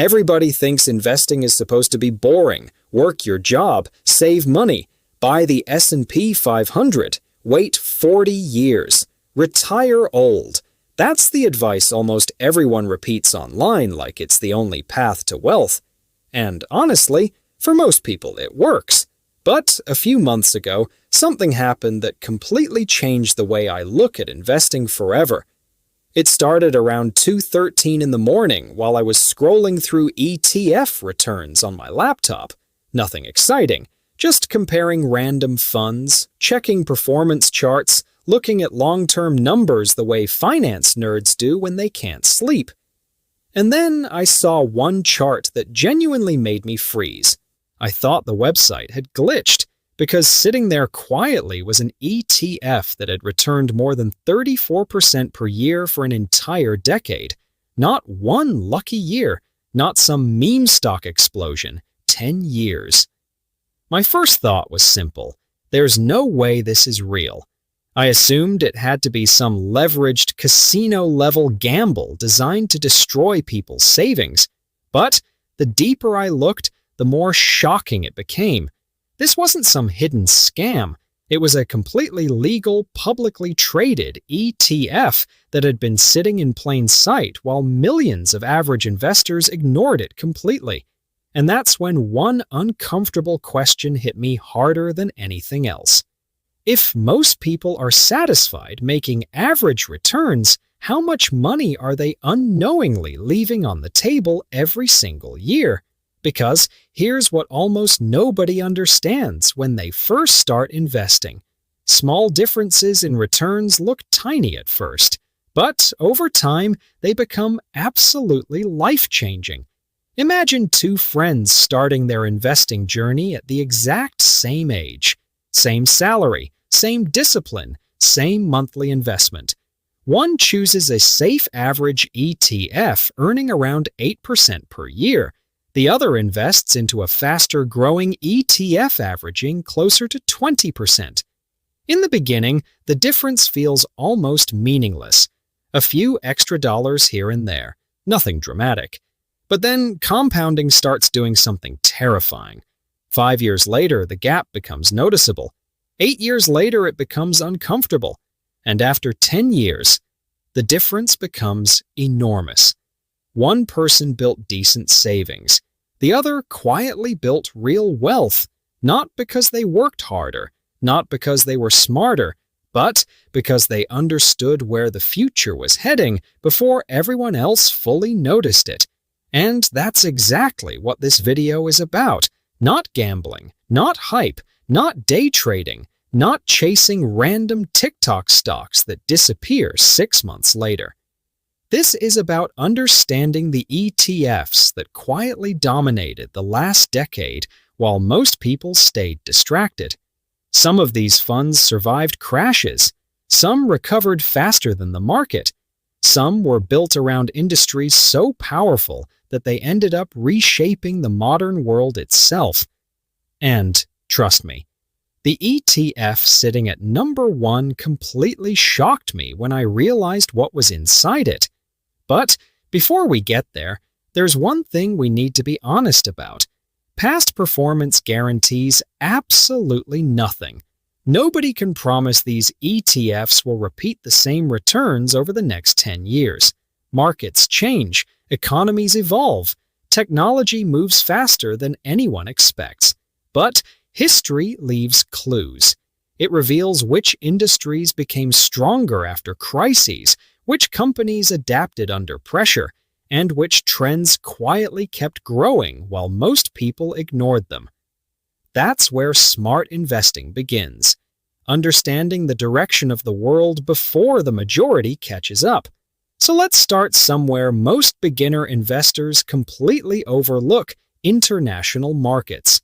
Everybody thinks investing is supposed to be boring. Work your job, save money, buy the S&P 500, wait 40 years, retire old. That's the advice almost everyone repeats online like it's the only path to wealth. And honestly, for most people it works. But a few months ago, something happened that completely changed the way I look at investing forever. It started around 2:13 in the morning while I was scrolling through ETF returns on my laptop. Nothing exciting, just comparing random funds, checking performance charts, looking at long-term numbers the way finance nerds do when they can't sleep. And then I saw one chart that genuinely made me freeze. I thought the website had glitched, because sitting there quietly was an ETF that had returned more than 34% per year for an entire decade. Not one lucky year, not some meme stock explosion, 10 years. My first thought was simple. There's no way this is real. I assumed it had to be some leveraged casino-level gamble designed to destroy people's savings. But the deeper I looked, the more shocking it became. This wasn't some hidden scam. It was a completely legal, publicly traded ETF that had been sitting in plain sight while millions of average investors ignored it completely. And that's when one uncomfortable question hit me harder than anything else. If most people are satisfied making average returns, how much money are they unknowingly leaving on the table every single year? Because here's what almost nobody understands when they first start investing. Small differences in returns look tiny at first, but over time they become absolutely life-changing. Imagine two friends starting their investing journey at the exact same age. Same salary, same discipline, same monthly investment. One chooses a safe average ETF earning around 8% per year. The other invests into a faster-growing ETF averaging closer to 20%. In the beginning, the difference feels almost meaningless. A few extra dollars here and there. Nothing dramatic. But then compounding starts doing something terrifying. 5 years later, the gap becomes noticeable. 8 years later, it becomes uncomfortable. And after 10 years, the difference becomes enormous. One person built decent savings. The other quietly built real wealth, not because they worked harder, not because they were smarter, but because they understood where the future was heading before everyone else fully noticed it. And that's exactly what this video is about. Not gambling, not hype, not day trading, not chasing random TikTok stocks that disappear 6 months later. This is about understanding the ETFs that quietly dominated the last decade while most people stayed distracted. Some of these funds survived crashes. Some recovered faster than the market. Some were built around industries so powerful that they ended up reshaping the modern world itself. And, trust me, the ETF sitting at number 1 completely shocked me when I realized what was inside it. But before we get there, there's one thing we need to be honest about. Past performance guarantees absolutely nothing. Nobody can promise these ETFs will repeat the same returns over the next 10 years. Markets change, economies evolve, technology moves faster than anyone expects. But history leaves clues. It reveals which industries became stronger after crises, which companies adapted under pressure, and which trends quietly kept growing while most people ignored them. That's where smart investing begins, understanding the direction of the world before the majority catches up. So let's start somewhere most beginner investors completely overlook: international markets.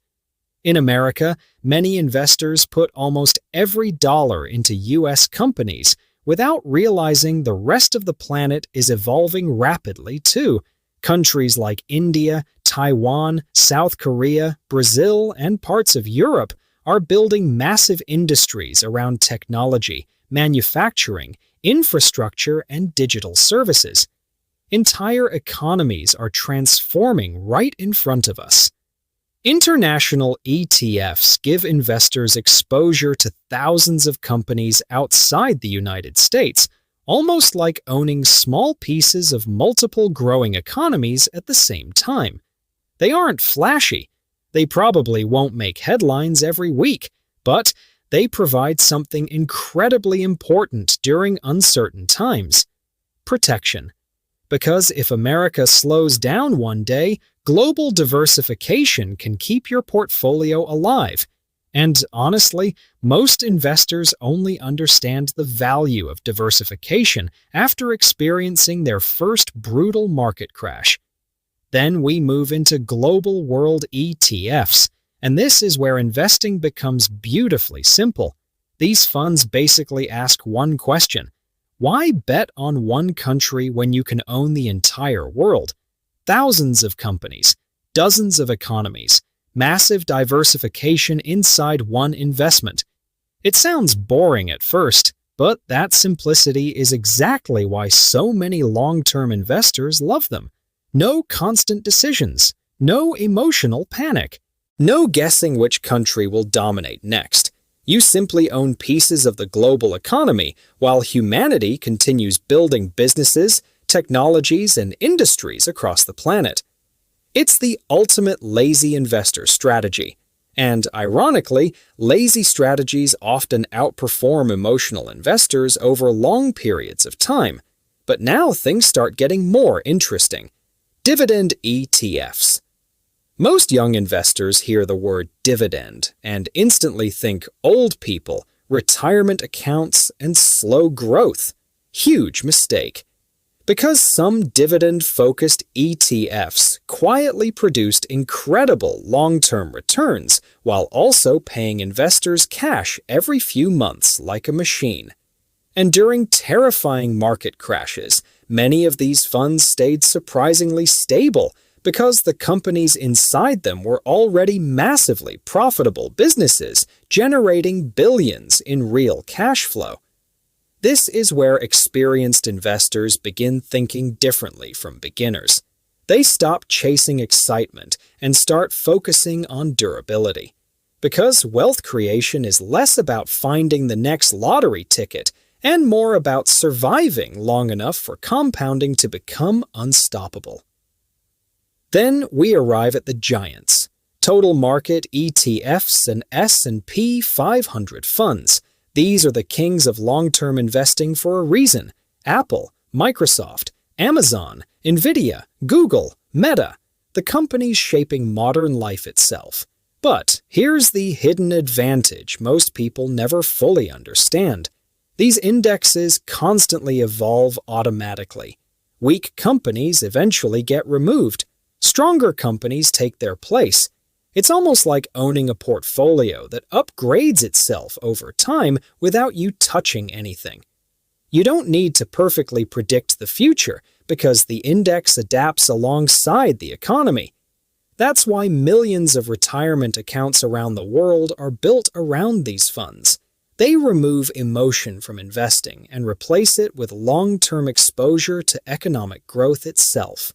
In America, many investors put almost every dollar into U.S. companies, without realizing the rest of the planet is evolving rapidly too. Countries like India, Taiwan, South Korea, Brazil, and parts of Europe are building massive industries around technology, manufacturing, infrastructure, and digital services. Entire economies are transforming right in front of us. International ETFs give investors exposure to thousands of companies outside the United States, almost like owning small pieces of multiple growing economies at the same time. They aren't flashy. They probably won't make headlines every week, but they provide something incredibly important during uncertain times: protection. Because if America slows down one day, global diversification can keep your portfolio alive. And honestly, most investors only understand the value of diversification after experiencing their first brutal market crash. Then we move into global world ETFs, and this is where investing becomes beautifully simple. These funds basically ask one question: why bet on one country when you can own the entire world? Thousands of companies, dozens of economies, massive diversification inside one investment. It sounds boring at first, but that simplicity is exactly why so many long-term investors love them. No constant decisions, no emotional panic, no guessing which country will dominate next. You simply own pieces of the global economy while humanity continues building businesses, technologies, and industries across the planet. It's the ultimate lazy investor strategy. And ironically, lazy strategies often outperform emotional investors over long periods of time. But now things start getting more interesting. Dividend ETFs. Most young investors hear the word dividend and instantly think old people, retirement accounts, and slow growth. Huge mistake. Because some dividend-focused ETFs quietly produced incredible long-term returns while also paying investors cash every few months like a machine. And during terrifying market crashes, many of these funds stayed surprisingly stable because the companies inside them were already massively profitable businesses generating billions in real cash flow. This is where experienced investors begin thinking differently from beginners. They stop chasing excitement and start focusing on durability. Because wealth creation is less about finding the next lottery ticket and more about surviving long enough for compounding to become unstoppable. Then we arrive at the giants: total market ETFs and S&P 500 funds. These are the kings of long-term investing for a reason. Apple, Microsoft, Amazon, Nvidia, Google, Meta, the companies shaping modern life itself. But here's the hidden advantage most people never fully understand. These indexes constantly evolve automatically. Weak companies eventually get removed. Stronger companies take their place. It's almost like owning a portfolio that upgrades itself over time without you touching anything. You don't need to perfectly predict the future because the index adapts alongside the economy. That's why millions of retirement accounts around the world are built around these funds. They remove emotion from investing and replace it with long-term exposure to economic growth itself.